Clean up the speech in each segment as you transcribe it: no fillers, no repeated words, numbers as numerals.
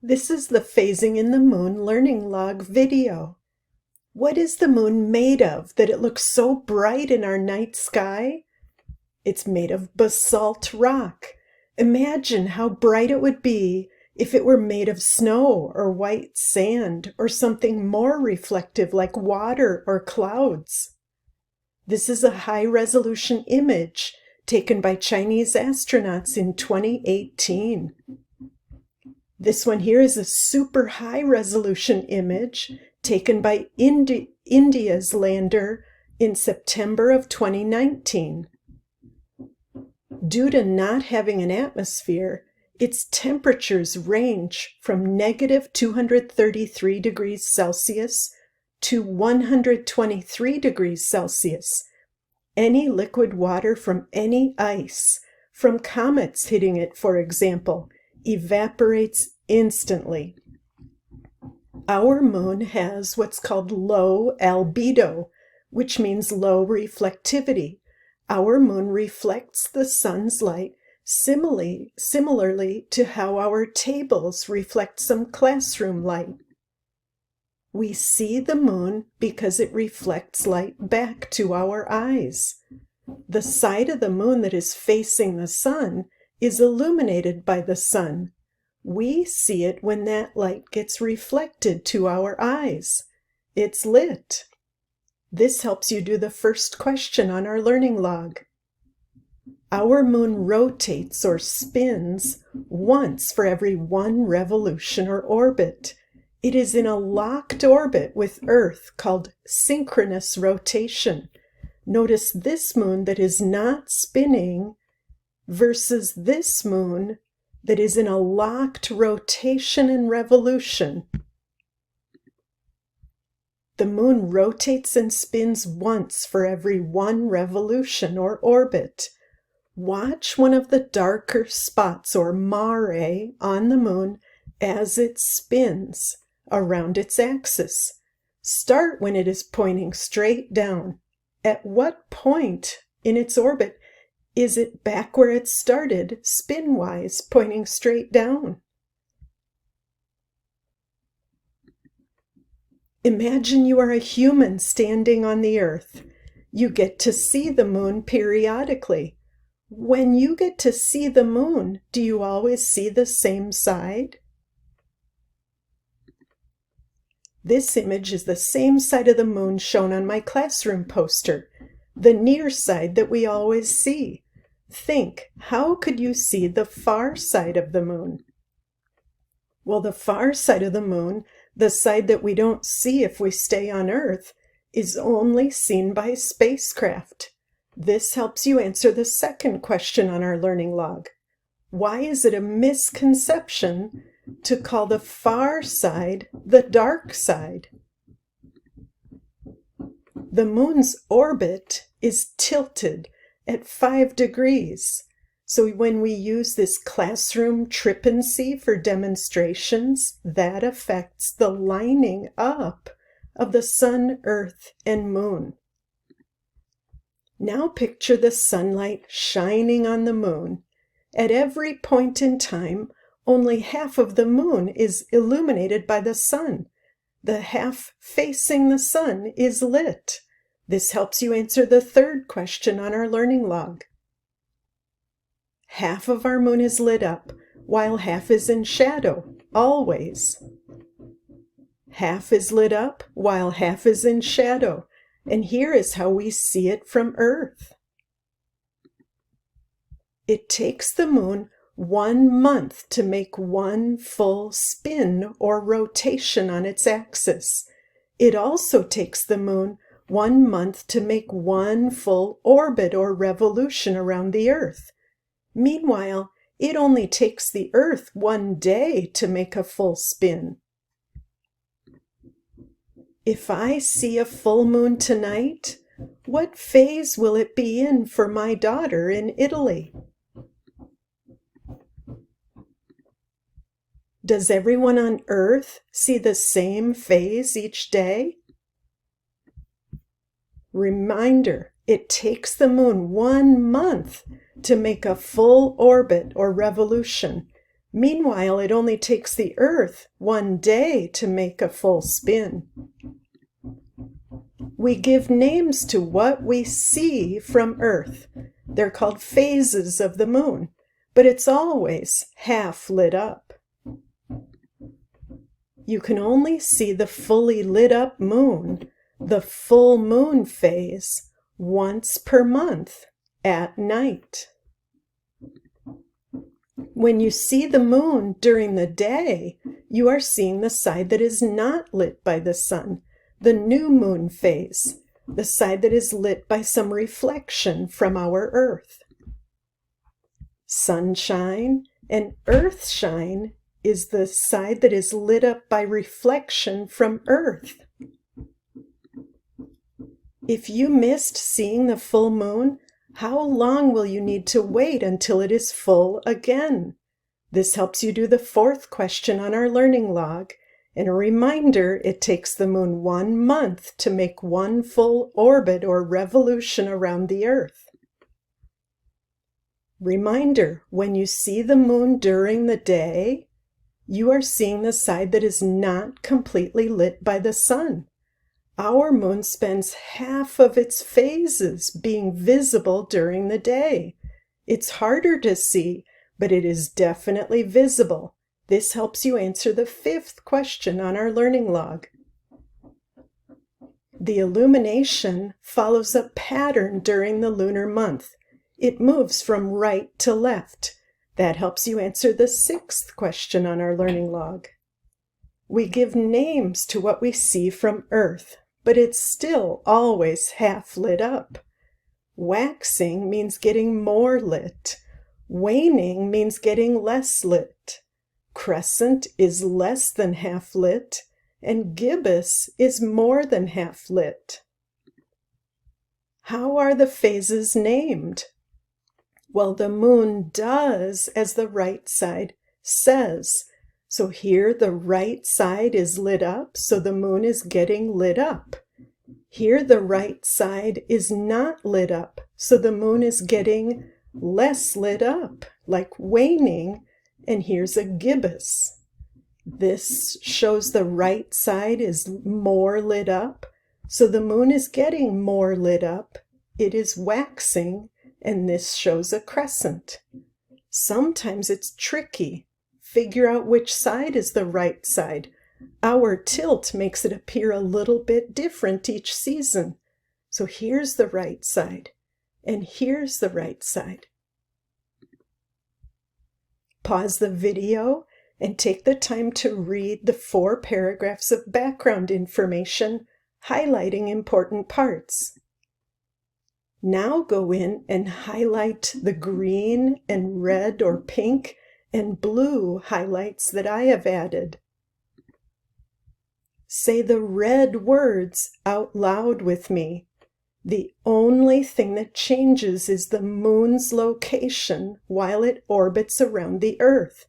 This is the Phasing in the Moon Learning Log video. What is the moon made of that it looks so bright in our night sky? It's made of basalt rock. Imagine how bright it would be if it were made of snow or white sand or something more reflective like water or clouds. This is a high-resolution image taken by Chinese astronauts in 2018. This one here is a super high-resolution image taken by India's lander in September of 2019. Due to not having an atmosphere, its temperatures range from negative 233 degrees Celsius to 123 degrees Celsius. Any liquid water from any ice, from comets hitting it, for example, evaporates instantly. Our moon has what's called low albedo, which means low reflectivity. Our moon reflects the sun's light similarly to how our tables reflect some classroom light. We see the moon because it reflects light back to our eyes. The side of the moon that is facing the sun is illuminated by the sun. We see it when that light gets reflected to our eyes. It's lit. This helps you do the first question on our learning log. Our moon rotates or spins once for every one revolution or orbit. It is in a locked orbit with Earth called synchronous rotation. Notice this moon that is not spinning versus this moon that is in a locked rotation and revolution. The moon rotates and spins once for every one revolution or orbit. Watch one of the darker spots or mare on the moon as it spins around its axis. Start when it is pointing straight down. At what point in its orbit is it back where it started, spin-wise, pointing straight down? Imagine you are a human standing on the Earth. You get to see the moon periodically. When you get to see the moon, do you always see the same side? This image is the same side of the moon shown on my classroom poster, the near side that we always see. Think, how could you see the far side of the moon? Well, the far side of the moon, the side that we don't see if we stay on Earth, is only seen by spacecraft. This helps you answer the second question on our learning log. Why is it a misconception to call the far side the dark side? The moon's orbit is tilted at 5 degrees. So when we use this classroom trippancy for demonstrations, that affects the lining up of the sun, earth, and moon. Now picture the sunlight shining on the moon. At every point in time, only half of the moon is illuminated by the sun. The half facing the sun is lit. This helps you answer the third question on our learning log. Half of our moon is lit up, while half is in shadow, always. Half is lit up, while half is in shadow. And here is how we see it from Earth. It takes the moon 1 month to make one full spin or rotation on its axis. It also takes the moon 1 month to make one full orbit or revolution around the Earth. Meanwhile, it only takes the Earth 1 day to make a full spin. If I see a full moon tonight, what phase will it be in for my daughter in Italy? Does everyone on Earth see the same phase each day? Reminder, it takes the moon 1 month to make a full orbit or revolution. Meanwhile, it only takes the Earth 1 day to make a full spin. We give names to what we see from Earth. They're called phases of the moon, but it's always half lit up. You can only see the fully lit up moon, the full moon phase, once per month at night. When you see the moon during the day, you are seeing the side that is not lit by the sun, the new moon phase, the side that is lit by some reflection from our Earth. Sunshine and earthshine is the side that is lit up by reflection from Earth. If you missed seeing the full moon, how long will you need to wait until it is full again? This helps you do the 4th question on our learning log. And a reminder, it takes the moon 1 month to make 1 full orbit or revolution around the Earth. Reminder, when you see the moon during the day, you are seeing the side that is not completely lit by the sun. Our moon spends half of its phases being visible during the day. It's harder to see, but it is definitely visible. This helps you answer the 5th question on our learning log. The illumination follows a pattern during the lunar month. It moves from right to left. That helps you answer the 6th question on our learning log. We give names to what we see from Earth, but it's still always half lit up. Waxing means getting more lit. Waning means getting less lit. Crescent is less than half lit, and gibbous is more than half lit. How are the phases named? Well, the moon does as the right side says. So here the right side is lit up, so the moon is getting lit up. Here the right side is not lit up, so the moon is getting less lit up, like waning, and here's a gibbous. This shows the right side is more lit up, so the moon is getting more lit up. It is waxing, and this shows a crescent. Sometimes it's tricky. Figure out which side is the right side. Our tilt makes it appear a little bit different each season. So here's the right side, and here's the right side. Pause the video and take the time to read the 4 paragraphs of background information highlighting important parts. Now go in and highlight the green and red or pink and blue highlights that I have added. Say the red words out loud with me. The only thing that changes is the moon's location while it orbits around the Earth.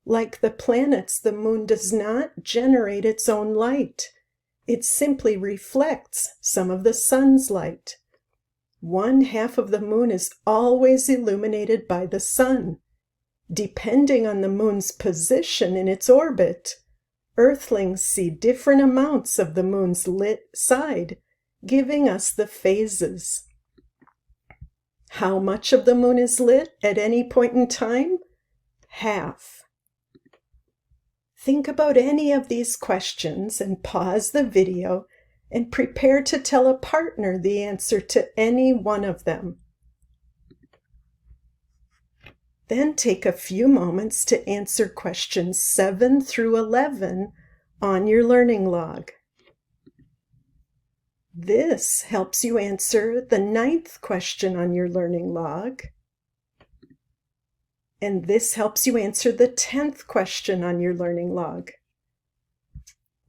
Like the planets, the moon does not generate its own light. It simply reflects some of the sun's light. 1/2 of the moon is always illuminated by the sun. Depending on the moon's position in its orbit, Earthlings see different amounts of the moon's lit side, giving us the phases. How much of the moon is lit at any point in time? Half. Think about any of these questions and pause the video and prepare to tell a partner the answer to any one of them. Then take a few moments to answer questions 7 through 11 on your learning log. This helps you answer the 9th question on your learning log. And this helps you answer the 10th question on your learning log.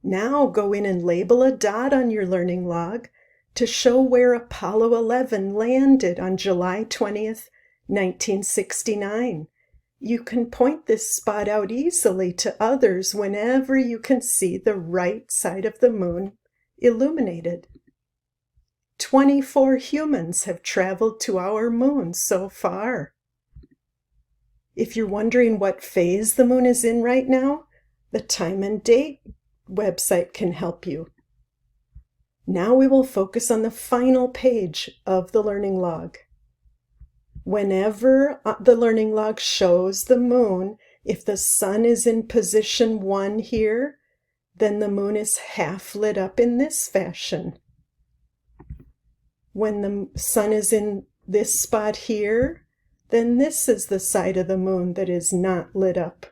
Now go in and label a dot on your learning log to show where Apollo 11 landed on July 20th, 1969. You can point this spot out easily to others whenever you can see the right side of the moon illuminated. 24 humans have traveled to our moon so far. If you're wondering what phase the moon is in right now, the Time and Date website can help you. Now we will focus on the final page of the learning log. Whenever the learning log shows the moon, if the sun is in position 1 here, then the moon is half lit up in this fashion. When the sun is in this spot here, then this is the side of the moon that is not lit up.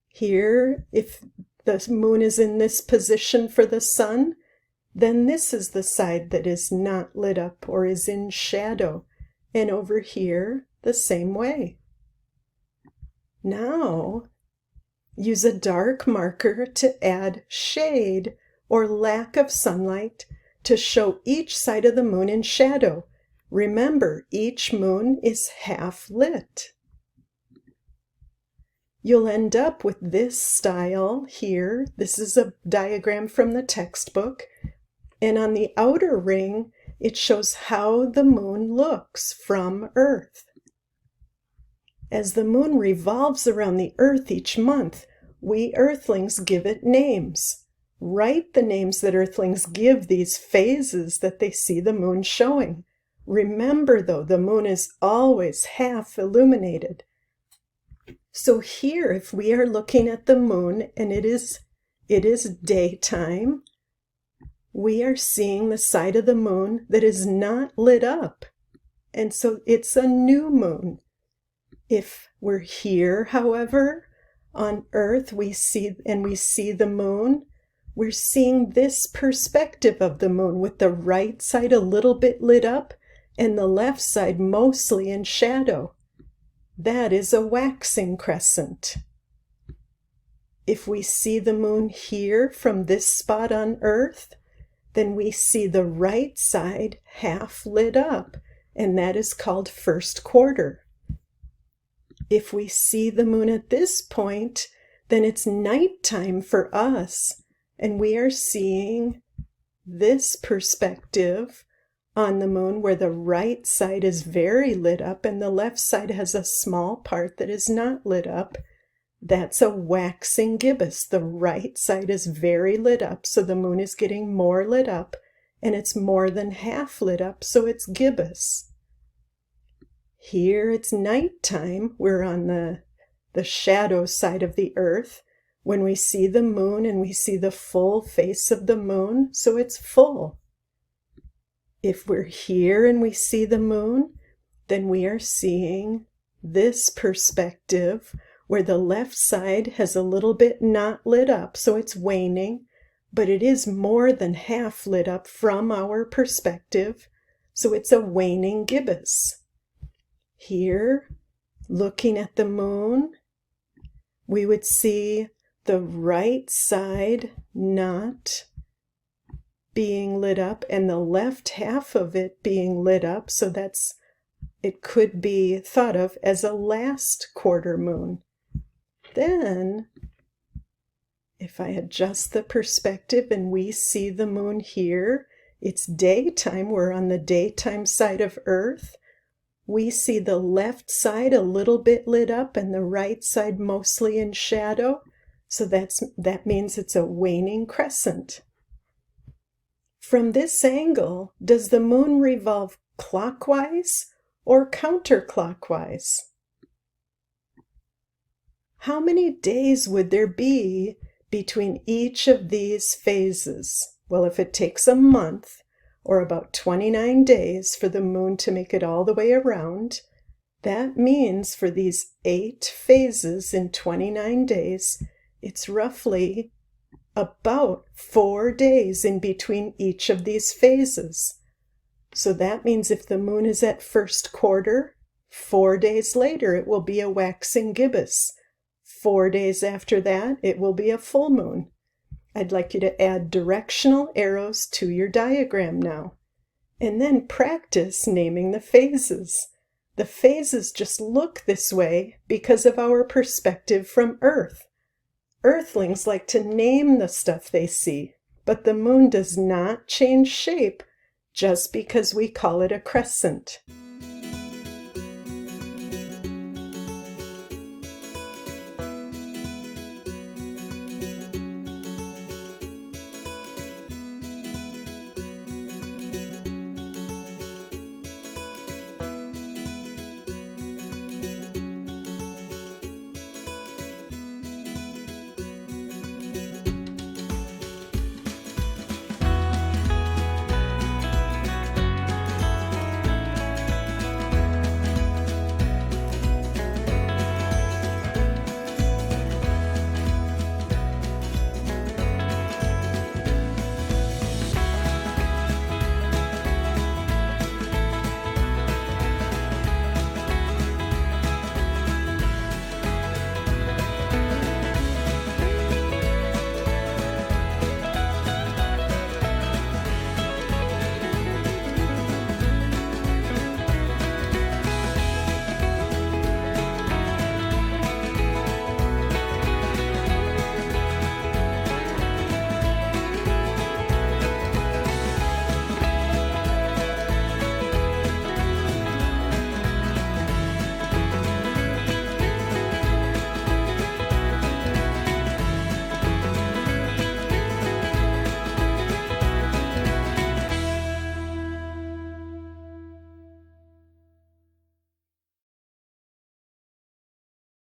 Here, if the moon is in this position for the sun, then this is the side that is not lit up or is in shadow. And over here, the same way. Now, use a dark marker to add shade or lack of sunlight to show each side of the moon in shadow. Remember, each moon is half lit. You'll end up with this style here. This is a diagram from the textbook. And on the outer ring, it shows how the moon looks from Earth. As the moon revolves around the Earth each month, we Earthlings give it names. Write the names that Earthlings give these phases that they see the moon showing. Remember, though, the moon is always half illuminated. So here, if we are looking at the moon and it is daytime, we are seeing the side of the moon that is not lit up. And so it's a new moon. If we're here, however, on Earth, we see the moon, we're seeing this perspective of the moon with the right side a little bit lit up and the left side mostly in shadow. That is a waxing crescent. If we see the moon here from this spot on Earth, then we see the right side half lit up, and that is called first quarter. If we see the moon at this point, then it's nighttime for us, and we are seeing this perspective on the moon where the right side is very lit up and the left side has a small part that is not lit up. That's a waxing gibbous. The right side is very lit up, so the moon is getting more lit up, and it's more than half lit up, so it's gibbous. Here it's nighttime. We're on the shadow side of the Earth when we see the moon and we see the full face of the moon, so it's full. If we're here and we see the moon, then we are seeing this perspective where the left side has a little bit not lit up, so it's waning, but it is more than half lit up from our perspective, so it's a waning gibbous. Here, looking at the moon, we would see the right side not being lit up and the left half of it being lit up, so it could be thought of as a last quarter moon. Then, if I adjust the perspective and we see the moon here, it's daytime, we're on the daytime side of Earth. We see the left side a little bit lit up and the right side mostly in shadow, so that means it's a waning crescent. From this angle, does the moon revolve clockwise or counterclockwise? How many days would there be between each of these phases? Well, if it takes a month, or about 29 days for the moon to make it all the way around, that means for these 8 phases in 29 days, it's roughly about 4 days in between each of these phases. So that means if the moon is at first quarter, 4 days later it will be a waxing gibbous. 4 days after that, it will be a full moon. I'd like you to add directional arrows to your diagram now, and then practice naming the phases. The phases just look this way because of our perspective from Earth. Earthlings like to name the stuff they see, but the moon does not change shape just because we call it a crescent.